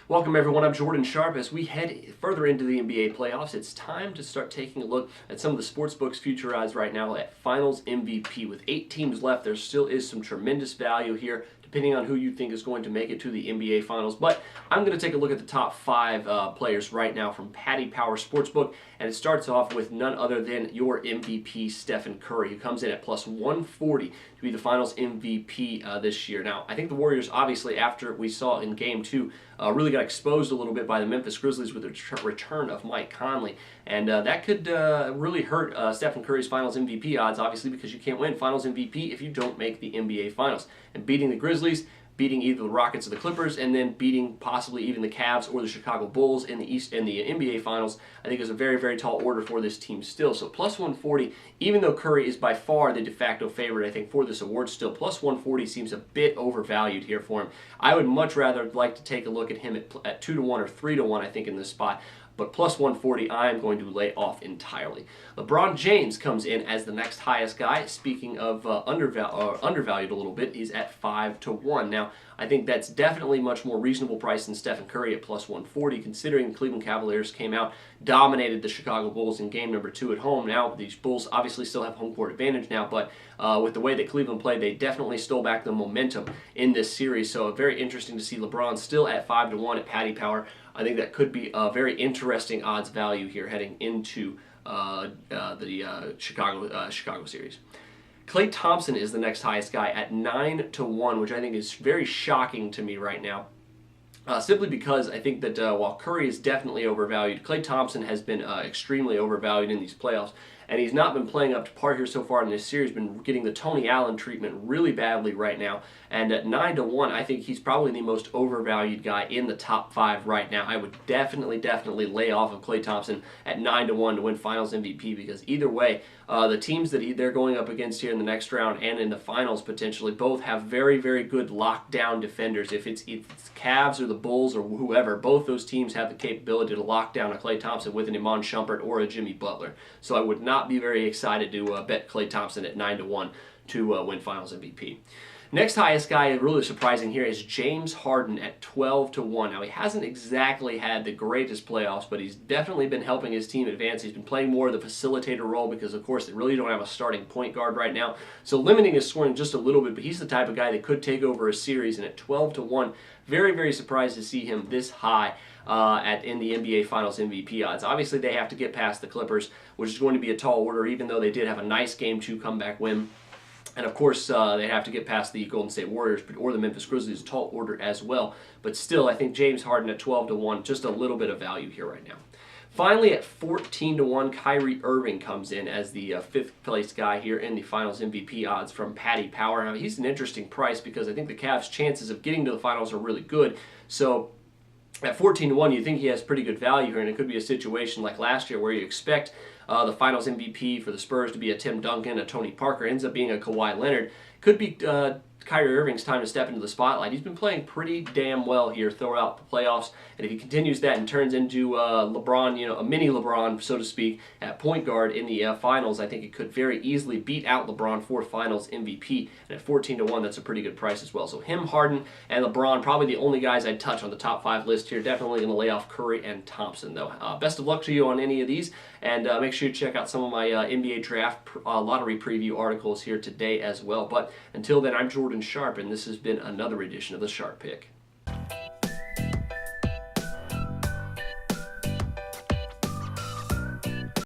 Welcome everyone, I'm Jordan Sharp. As we head further into the NBA playoffs, it's time to start taking a look at some of the sportsbooks future odds right now at Finals MVP. With 8 teams left, there still is some tremendous value here, depending on who you think is going to make it to the NBA Finals. But I'm going to take a look at the top 5 players right now from Paddy Power Sportsbook, and it starts off with none other than your MVP, Stephen Curry, who comes in at plus 140 to be the Finals MVP this year. Now, I think the Warriors, obviously, after we saw in Game 2, really got exposed a little bit by the Memphis Grizzlies with the return of Mike Conley. And that could really hurt Stephen Curry's Finals MVP odds, obviously, because you can't win Finals MVP if you don't make the NBA Finals. And beating the Grizzlies, beating either the Rockets or the Clippers, and then beating possibly even the Cavs or the Chicago Bulls in the East in the NBA Finals, I think is a very, very tall order for this team still. So plus 140, even though Curry is by far the de facto favorite, I think, for this award still, plus 140 seems a bit overvalued here for him. I would much rather like to take a look at him at 2 to 1 or 3 to 1, I think, in this spot. But plus 140, I am going to lay off entirely. LeBron James comes in as the next highest guy. Speaking of undervalued a little bit, he's at 5 to 1. Now, I think that's definitely much more reasonable price than Stephen Curry at plus 140, considering the Cleveland Cavaliers came out, dominated the Chicago Bulls in game number 2 at home. Now, these Bulls obviously still have home court advantage now, but with the way that Cleveland played, they definitely stole back the momentum in this series. So very interesting to see LeBron still at 5 to 1 at Paddy Power. I think that could be a very interesting odds value here heading into the Chicago series. Klay Thompson is the next highest guy at 9 to 1, which I think is very shocking to me right now. Simply because I think that while Curry is definitely overvalued, Klay Thompson has been extremely overvalued in these playoffs, and he's not been playing up to par here so far in this series. Been getting the Tony Allen treatment really badly right now, and at 9 to 1, I think he's probably the most overvalued guy in the top 5 right now. I would definitely lay off of Klay Thompson at 9 to 1 to win Finals MVP, because either way, the teams that they're going up against here in the next round and in the finals potentially both have very, very good lockdown defenders. If it's Cavs or the Bulls or whoever, both those teams have the capability to lock down a Klay Thompson with an Iman Shumpert or a Jimmy Butler. So I would not be very excited to bet Klay Thompson at 9 to 1 to win Finals MVP. Next highest guy, really surprising here, is James Harden at 12 to 1. Now, he hasn't exactly had the greatest playoffs, but he's definitely been helping his team advance. He's been playing more of the facilitator role because, of course, they really don't have a starting point guard right now. So limiting his scoring just a little bit, but he's the type of guy that could take over a series. And at 12 to 1, very, very surprised to see him this high in the NBA Finals MVP odds. Obviously, they have to get past the Clippers, which is going to be a tall order, even though they did have a nice Game 2 comeback win. And of course, they have to get past the Golden State Warriors or the Memphis Grizzlies, a tall order as well. But still, I think James Harden at 12 to 1, just a little bit of value here right now. Finally, at 14 to 1, Kyrie Irving comes in as the 5th place guy here in the Finals MVP odds from Paddy Power. Now, he's an interesting price because I think the Cavs' chances of getting to the finals are really good. So at 14 to 1, you think he has pretty good value here, and it could be a situation like last year where you expect the Finals MVP for the Spurs to be a Tim Duncan, a Tony Parker, ends up being a Kawhi Leonard. Could be Kyrie Irving's time to step into the spotlight. He's been playing pretty damn well here throughout the playoffs, and if he continues that and turns into LeBron, a mini LeBron, so to speak, at point guard in the finals, I think it could very easily beat out LeBron for Finals MVP. And at 14 to 1, that's a pretty good price as well. So him, Harden, and LeBron, probably the only guys I'd touch on the top 5 list here. Definitely going to lay off Curry and Thompson, though. Best of luck to you on any of these, and make sure you check out some of my NBA draft lottery preview articles here today as well. But until then, I'm Jordan Sharp, and this has been another edition of the Sharp Pick.